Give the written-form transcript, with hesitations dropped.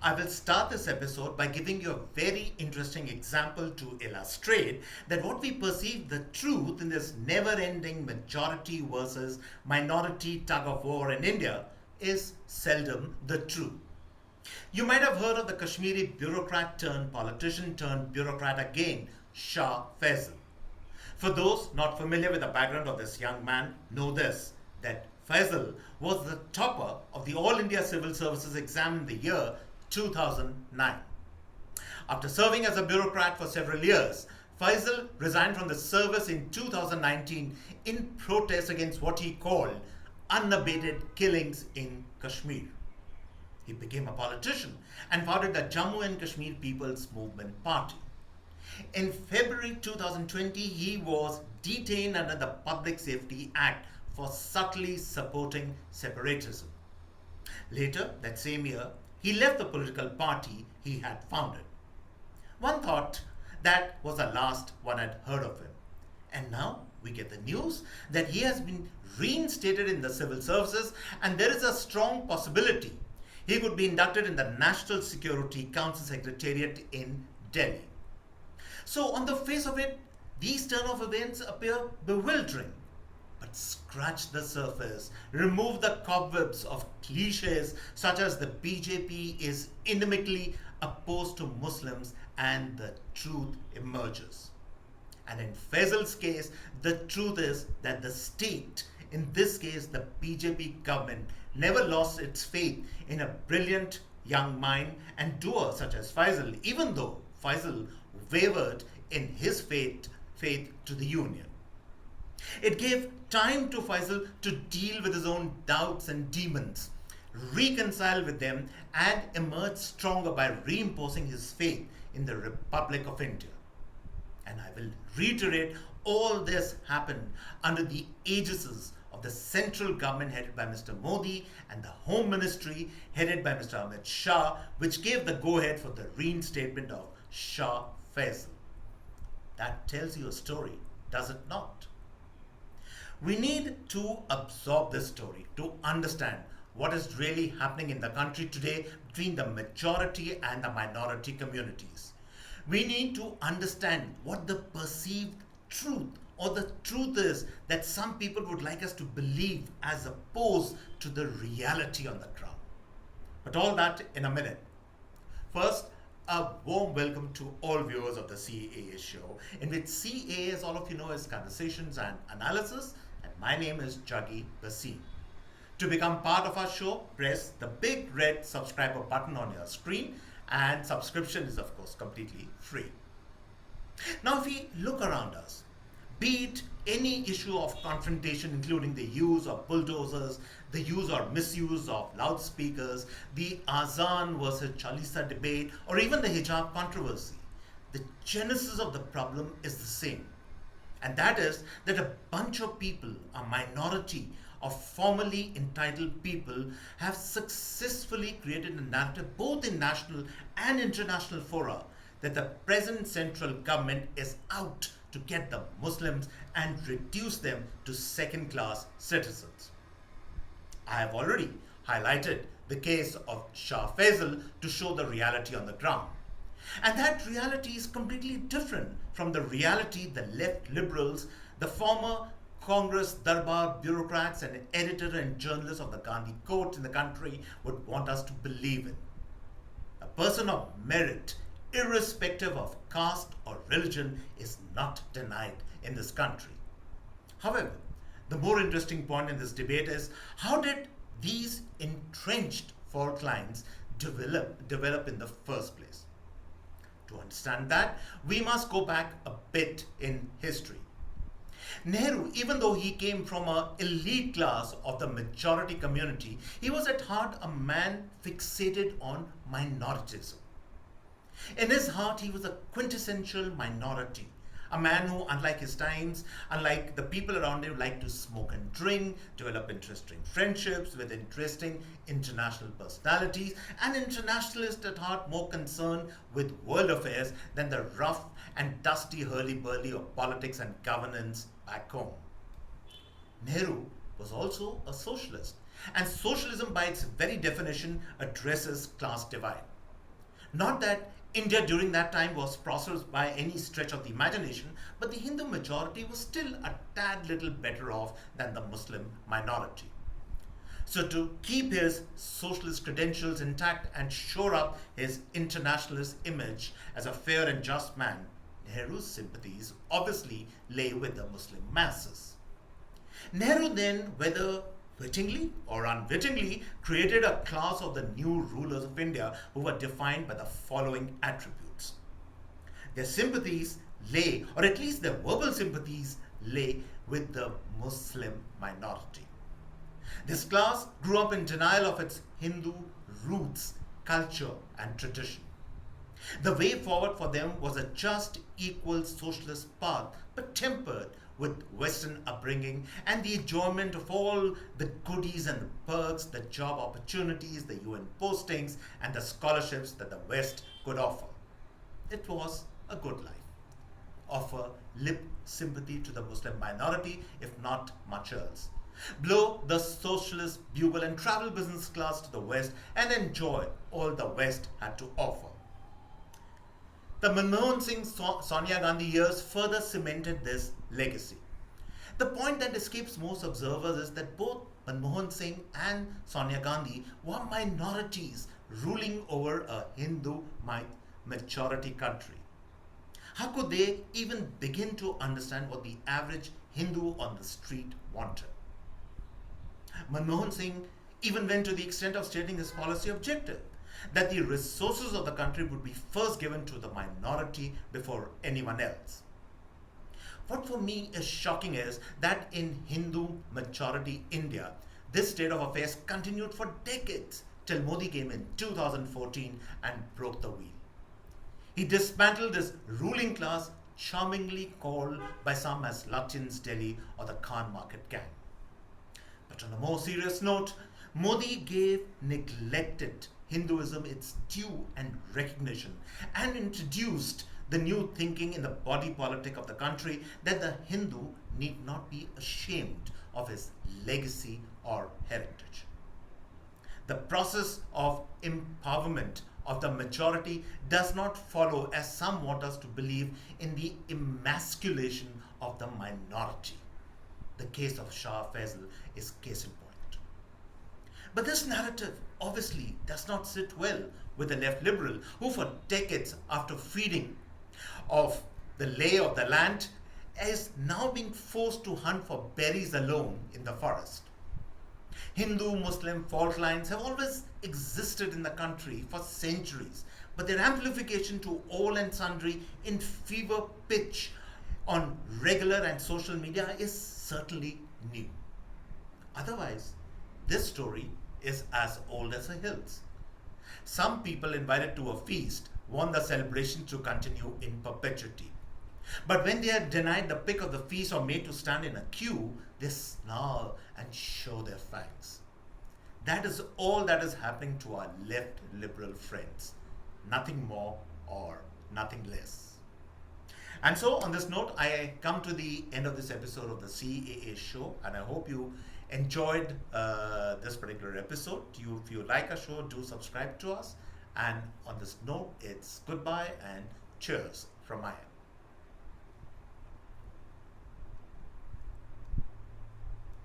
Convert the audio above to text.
I will start this episode by giving you a very interesting example to illustrate that what we perceive the truth in this never ending majority versus minority tug of war in India is seldom the truth. You might have heard of the Kashmiri bureaucrat turned politician turned bureaucrat again, Shah Faisal. For those not familiar with the background of this young man, know this that Faisal was the topper of the All India Civil Services exam in the year 2009. After serving as a bureaucrat for several years, Faisal resigned from the service in 2019 in protest against what he called unabated killings in Kashmir. He became a politician and founded the Jammu and Kashmir People's Movement Party. In February 2020, he was detained under the Public Safety Act for subtly supporting separatism. Later that same year, he left the political party he had founded. One thought that was the last one had heard of him. And now we get the news that he has been reinstated in the civil services and there is a strong possibility he could be inducted in the National Security Council Secretariat in Delhi. So, on the face of it, these turn of events appear bewildering. But scratch the surface, remove the cobwebs of cliches such as the BJP is inimically opposed to Muslims, and the truth emerges. And in Faisal's case, the truth is that the state, in this case the BJP government, never lost its faith in a brilliant young mind and doer such as Faisal, even though Faisal wavered in his faith to the union. It gave time to Faisal to deal with his own doubts and demons, reconcile with them, and emerge stronger by reimposing his faith in the Republic of India. And I will reiterate, all this happened under the aegis of the central government headed by Mr. Modi and the Home Ministry headed by Mr. Amit Shah, which gave the go-ahead for the reinstatement of Shah Faisal. That tells you a story, does it not? We need to absorb this story to understand what is really happening in the country today between the majority and the minority communities. We need to understand what the perceived truth or the truth is that some people would like us to believe as opposed to the reality on the ground. But all that in a minute. First, a warm welcome to all viewers of the CAA show, in which CAA, as all of you know, is conversations and analysis, and my name is Juggi Bhasin. To become part of our show, press the big red subscriber button on your screen, and subscription is of course completely free. Now if we look around us, be it any issue of confrontation including the use of bulldozers, the use or misuse of loudspeakers, the Azan versus Chalisa debate, or even the hijab controversy, the genesis of the problem is the same. And that is that a bunch of people, a minority of formerly entitled people, have successfully created a narrative both in national and international fora that the present central government is out to get the Muslims and reduce them to second-class citizens. I have already highlighted the case of Shah Faisal to show the reality on the ground. And that reality is completely different from the reality the left liberals, the former Congress Darbar bureaucrats and editor and journalists of the Gandhi court in the country would want us to believe in. A person of merit, irrespective of caste or religion, is not denied in this country. However, the more interesting point in this debate is how did these entrenched fault lines develop in the first place? To understand that, we must go back a bit in history. Nehru, even though he came from an elite class of the majority community, he was at heart a man fixated on minoritism. In his heart, he was a quintessential minority, a man who, unlike his times, unlike the people around him, liked to smoke and drink, develop interesting friendships with interesting international personalities, an internationalist at heart more concerned with world affairs than the rough and dusty hurly-burly of politics and governance back home. Nehru was also a socialist, and socialism by its very definition addresses class divide. Not that India during that time was prosperous by any stretch of the imagination, but the Hindu majority was still a tad little better off than the Muslim minority. So, to keep his socialist credentials intact and shore up his internationalist image as a fair and just man, Nehru's sympathies obviously lay with the Muslim masses. Nehru then, whether wittingly or unwittingly, created a class of the new rulers of India who were defined by the following attributes. Their sympathies lay, or at least their verbal sympathies, lay with the Muslim minority. This class grew up in denial of its Hindu roots, culture, and tradition. The way forward for them was a just, equal socialist path, but tempered with Western upbringing and the enjoyment of all the goodies and the perks, the job opportunities, the UN postings, and the scholarships that the West could offer. It was a good life. Offer lip sympathy to the Muslim minority, if not much else. Blow the socialist bugle and travel business class to the West and enjoy all the West had to offer. The Manmohan Singh Sonia Gandhi years further cemented this legacy. The point that escapes most observers is that both Manmohan Singh and Sonia Gandhi were minorities ruling over a Hindu majority country. How could they even begin to understand what the average Hindu on the street wanted? Manmohan Singh even went to the extent of stating his policy objective, that the resources of the country would be first given to the minority before anyone else. What for me is shocking is that in Hindu majority India, this state of affairs continued for decades till Modi came in 2014 and broke the wheel. He dismantled his ruling class, charmingly called by some as Lutyens Delhi or the Khan Market Gang. But on a more serious note, Modi gave neglected Hinduism its due and recognition and introduced the new thinking in the body politic of the country that the Hindu need not be ashamed of his legacy or heritage. The process of empowerment of the majority does not follow, as some want us to believe, in the emasculation of the minority. The case of Shah Faisal is case in point. But this narrative obviously does not sit well with the left liberal, who for decades after feeding of the lay of the land is now being forced to hunt for berries alone in the forest. Hindu-Muslim fault lines have always existed in the country for centuries, but their amplification to all and sundry in fever pitch on regular and social media is certainly new. Otherwise, this story is as old as the hills. Some people invited to a feast want the celebration to continue in perpetuity. But when they are denied the pick of the feast or made to stand in a queue, they snarl and show their fangs. That is all that is happening to our left liberal friends. Nothing more or nothing less. And so, on this note, I come to the end of this episode of the CAA show, and I hope you enjoyed this particular episode. If you like our show, do subscribe to us. And on this note, it's goodbye and cheers from my end.